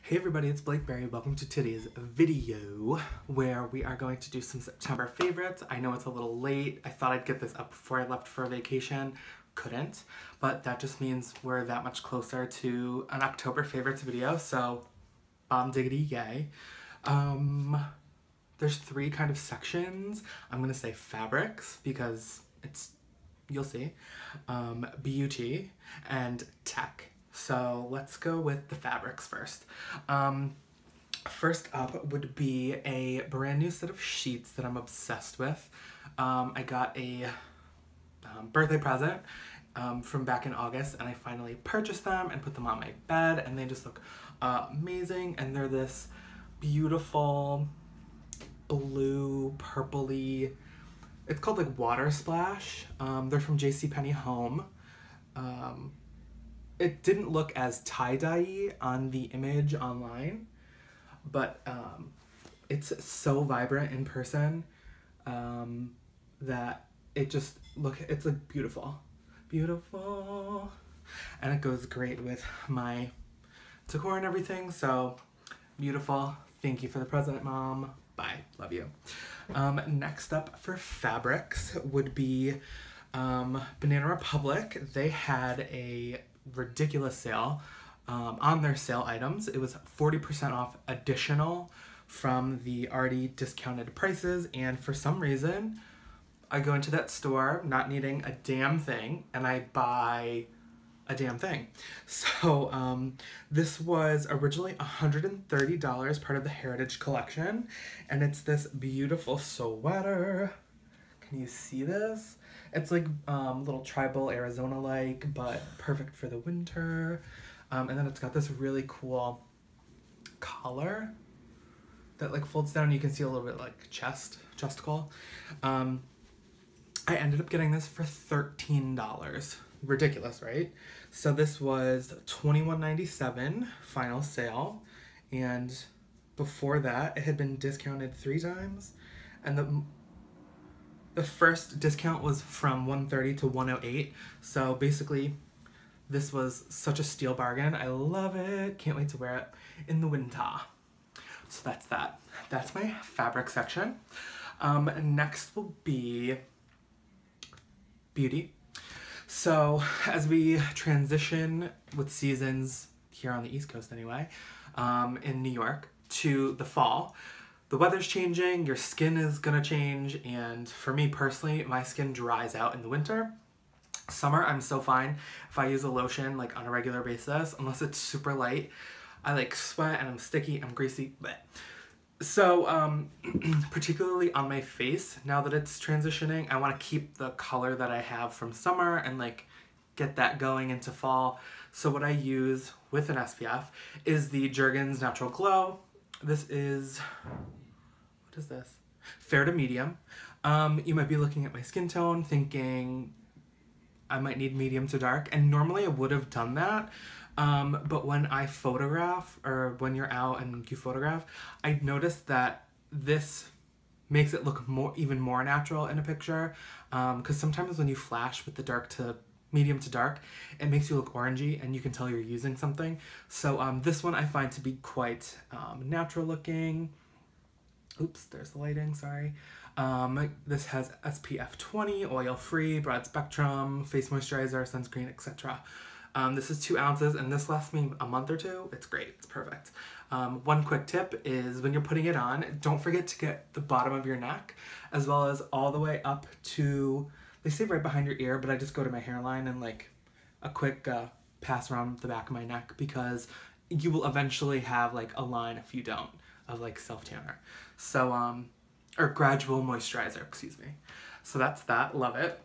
Hey everybody, it's Blakeberry. Welcome to today's video where we are going to do some September favorites. I know it's a little late. I thought I'd get this up before I left for vacation. Couldn't, but that just means we're that much closer to an October favorites video, so diggity yay. There's three kind of sections. I'm gonna say fabrics because you'll see, beauty, and tech. So let's go with the fabrics first. First up would be a brand new set of sheets that I'm obsessed with. I got a birthday present from back in August, and I finally purchased them and put them on my bed, and they just look amazing. And they're this beautiful blue, purpley, it's called like Water Splash. They're from JCPenney Home. It didn't look as tie-dye-y on the image online, but it's so vibrant in person that it's like beautiful. Beautiful. And it goes great with my decor and everything, so beautiful. Thank you for the present, Mom. Bye. Love you. Next up for fabrics would be Banana Republic. They had a ridiculous sale on their sale items. It was 40% off additional from the already discounted prices, and for some reason I go into that store not needing a damn thing and I buy a damn thing. So this was originally $130, part of the Heritage Collection, and it's this beautiful sweater. Can you see this? It's like little tribal Arizona-like, but perfect for the winter. And then it's got this really cool collar that like folds down. You can see a little bit like chesticle. I ended up getting this for $13. Ridiculous, right? So this was $21.97 final sale, and before that it had been discounted 3 times, and the first discount was from $130 to $108. So basically this was such a steal bargain. I love it. Can't wait to wear it in the winter. So that's that. That's my fabric section. Next will be beauty. So as we transition with seasons here on the East Coast anyway, in New York, to the fall, the weather's changing, your skin is gonna change, and for me personally, my skin dries out in the winter. Summer, I'm so fine if I use a lotion like on a regular basis, unless it's super light. I like sweat and I'm sticky, I'm greasy, bleh. So particularly on my face, now that it's transitioning, I want to keep the color that I have from summer and like get that going into fall. So what I use with an SPF is the Jergens Natural Glow. This is, what is this? Fair to medium. You might be looking at my skin tone thinking I might need medium to dark, and normally I would have done that. But when I photograph, or when you're out and you photograph, I noticed that this makes it look even more natural in a picture. Because sometimes when you flash with the medium to dark, it makes you look orangey and you can tell you're using something. So this one I find to be quite natural looking. Oops, there's the lighting, sorry. This has SPF 20, oil-free, broad spectrum, face moisturizer, sunscreen, etc. This is 2 ounces, and this lasts me a month or 2. It's great. It's perfect. One quick tip is when you're putting it on, don't forget to get the bottom of your neck, as well as all the way up to, they say right behind your ear, but I just go to my hairline and like a quick pass around the back of my neck, because you will eventually have like a line if you don't, of like self-tanner. So, or gradual moisturizer, excuse me. So that's that. Love it.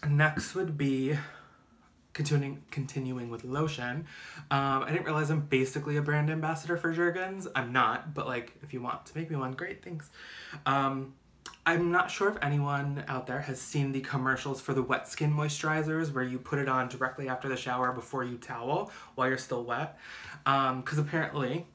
Next would be continuing with lotion. I didn't realize I'm basically a brand ambassador for Jergens. I'm not, but like if you want to make me one, great, thanks. I'm not sure if anyone out there has seen the commercials for the wet skin moisturizers where you put it on directly after the shower before you towel while you're still wet. Because apparently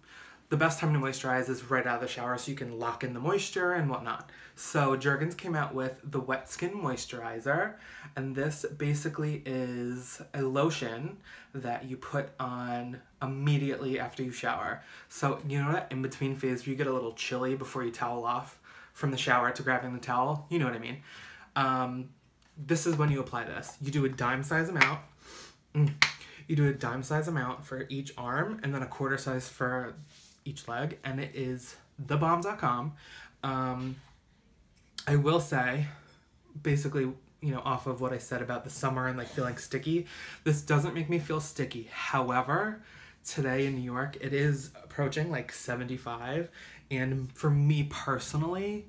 the best time to moisturize is right out of the shower so you can lock in the moisture and whatnot. So Jergens came out with the Wet Skin Moisturizer, and this basically is a lotion that you put on immediately after you shower. So you know that in-between phase where you get a little chilly before you towel off from the shower to grabbing the towel? You know what I mean. This is when you apply this. You do a dime size amount. You do a dime size amount for each arm and then a quarter size for each leg, and it is thebomb.com. I will say, basically, you know, off of what I said about the summer and like feeling sticky, this doesn't make me feel sticky. However, today in New York, it is approaching like 75, and for me personally,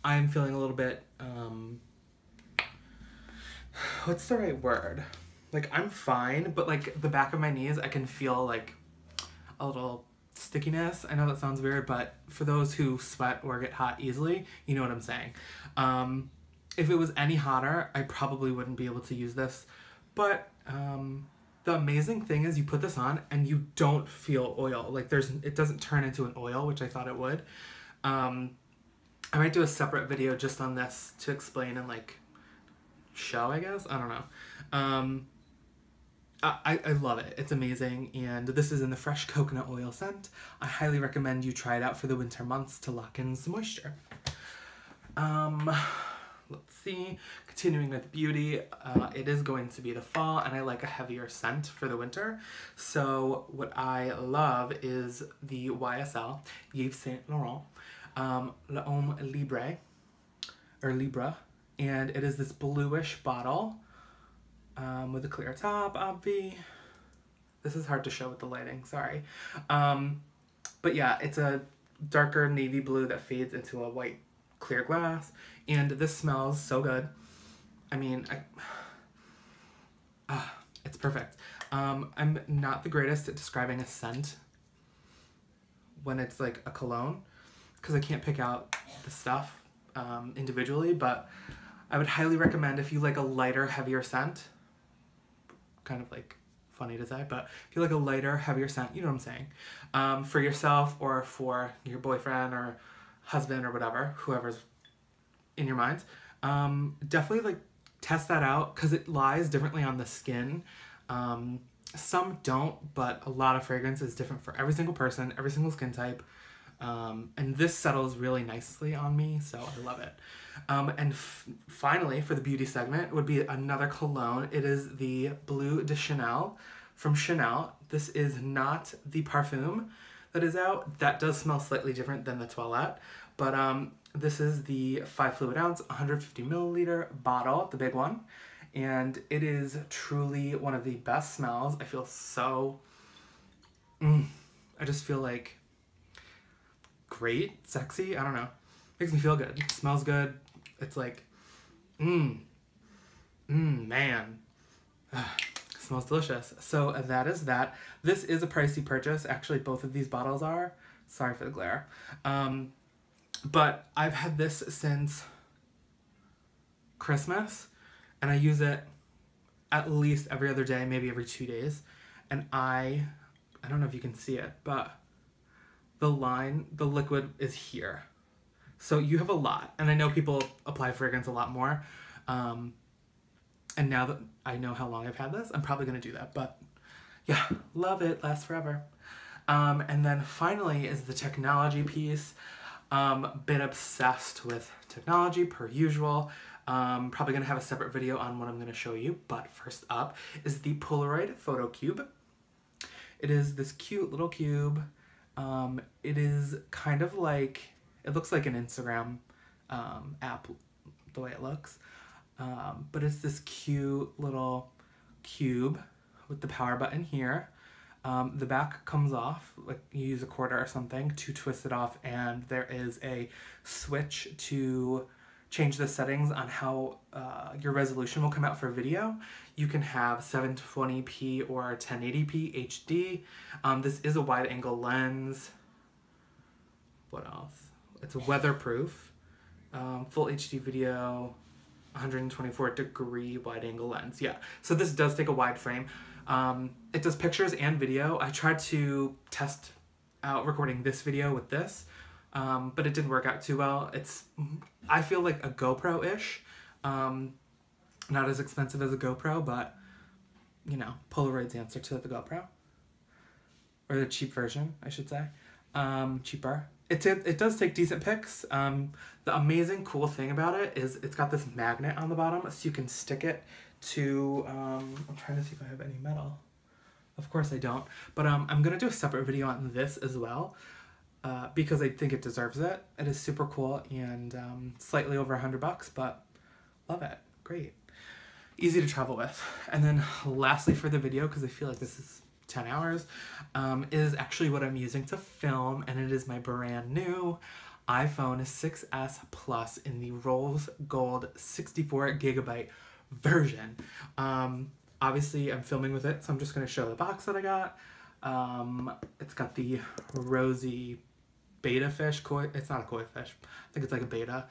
I'm feeling a little bit, what's the right word? Like, I'm fine, but like the back of my knees, I can feel like a little stickiness. I know that sounds weird, but for those who sweat or get hot easily, you know what I'm saying. If it was any hotter, I probably wouldn't be able to use this. But the amazing thing is you put this on and you don't feel oil. Like it doesn't turn into an oil, which I thought it would. I might do a separate video just on this to explain and like show, I guess. I don't know. I love it. It's amazing, and this is in the fresh coconut oil scent. I highly recommend you try it out for the winter months to lock in some moisture. Let's see. Continuing with beauty, it is going to be the fall, and I like a heavier scent for the winter. So what I love is the YSL, Yves Saint Laurent, L'Homme Libre, or Libre, and it is this bluish bottle. With a clear top, obvi. This is hard to show with the lighting, sorry. But yeah, it's a darker navy blue that fades into a white clear glass, and this smells so good. I mean, it's perfect. I'm not the greatest at describing a scent when it's like a cologne, because I can't pick out the stuff individually, but I would highly recommend if you like a lighter, heavier scent. Kind of like funny to say, but if you like a lighter, heavier scent, you know what I'm saying, for yourself or for your boyfriend or husband or whatever, whoever's in your mind, definitely like test that out, because it lies differently on the skin. Some don't, but a lot of fragrance is different for every single person, every single skin type. And this settles really nicely on me, so I love it. And finally, for the beauty segment, would be another cologne. It is the Bleu de Chanel from Chanel. This is not the parfum that is out. That does smell slightly different than the toilette, but this is the 5 fluid ounce, 150 milliliter bottle, the big one, and it is truly one of the best smells. I feel so, I just feel like great, sexy, I don't know. Makes me feel good. Smells good. It's like, man. Smells delicious. So that is that. This is a pricey purchase. Actually, both of these bottles are. Sorry for the glare. But I've had this since Christmas, and I use it at least every other day, maybe every 2 days. And I don't know if you can see it, but the liquid is here. So you have a lot, and I know people apply fragrance a lot more. And now that I know how long I've had this, I'm probably going to do that. But yeah, love it. Lasts forever. And then finally is the technology piece. Been obsessed with technology per usual. Probably going to have a separate video on what I'm going to show you. But first up is the Polaroid Photo Cube. It is this cute little cube. It is kind of like, it looks like an Instagram app, the way it looks. But it's this cute little cube with the power button here. The back comes off, like you use a quarter or something to twist it off, and there is a switch to change the settings on how your resolution will come out for video. You can have 720p or 1080p HD. This is a wide angle lens. What else? It's weatherproof, full HD video, 124 degree wide angle lens. Yeah, so this does take a wide frame. It does pictures and video. I tried to test out recording this video with this, but it didn't work out too well. I feel like a GoPro-ish. Not as expensive as a GoPro, but, you know, Polaroid's answer to the GoPro. Or the cheap version, I should say. Cheaper. It does take decent pics. The amazing cool thing about it is it's got this magnet on the bottom, so you can stick it to, I'm trying to see if I have any metal. Of course I don't. But I'm going to do a separate video on this as well, because I think it deserves it. It is super cool and slightly over $100, but love it. Great. Easy to travel with. And then lastly for the video, because I feel like this is 10 hours, is actually what I'm using to film, and it is my brand new iPhone 6s Plus in the rose gold 64GB version. Obviously I'm filming with it, so I'm just going to show the box that I got. It's got the rosy beta fish, it's not a koi fish, I think it's like a beta.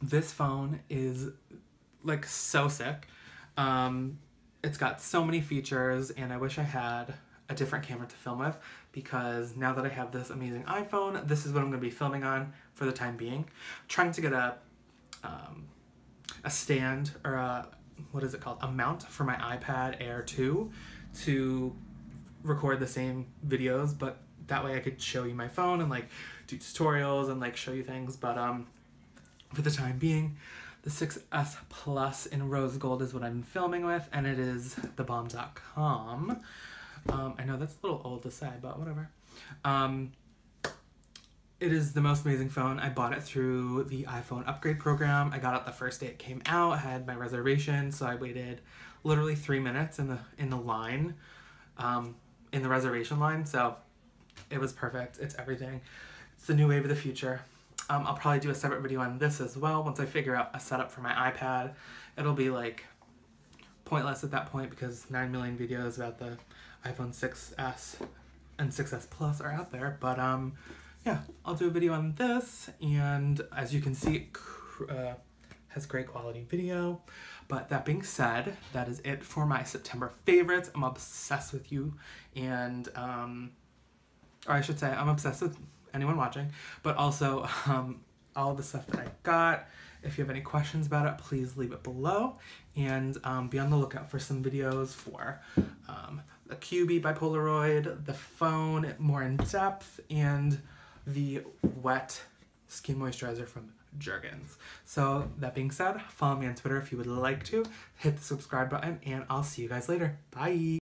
This phone is like so sick. It's got so many features, and I wish I had a different camera to film with, because now that I have this amazing iPhone, this is what I'm going to be filming on for the time being. I'm trying to get a stand, or a, what is it called? A mount for my iPad Air 2 to record the same videos, but that way I could show you my phone and like do tutorials and like show you things. But for the time being, the 6s Plus in rose gold is what I'm filming with, and it is thebomb.com. I know that's a little old to say, but whatever. It is the most amazing phone. I bought it through the iPhone upgrade program. I got it the first day it came out. I had my reservation, so I waited literally 3 minutes in the line, in the reservation line. So it was perfect. It's everything. It's the new wave of the future. I'll probably do a separate video on this as well once I figure out a setup for my iPad. It'll be like pointless at that point because 9 million videos about the iPhone 6s and 6s Plus are out there. But yeah, I'll do a video on this, and as you can see, it has great quality video. But that being said, that is it for my September favorites. I'm obsessed with you, and or I should say I'm obsessed with anyone watching, but also all the stuff that I got. If you have any questions about it, please leave it below, and be on the lookout for some videos for the QB by Polaroid, the phone more in depth, and the wet skin moisturizer from Jergens. So that being said, follow me on Twitter if you would like to, hit the subscribe button, and I'll see you guys later. Bye!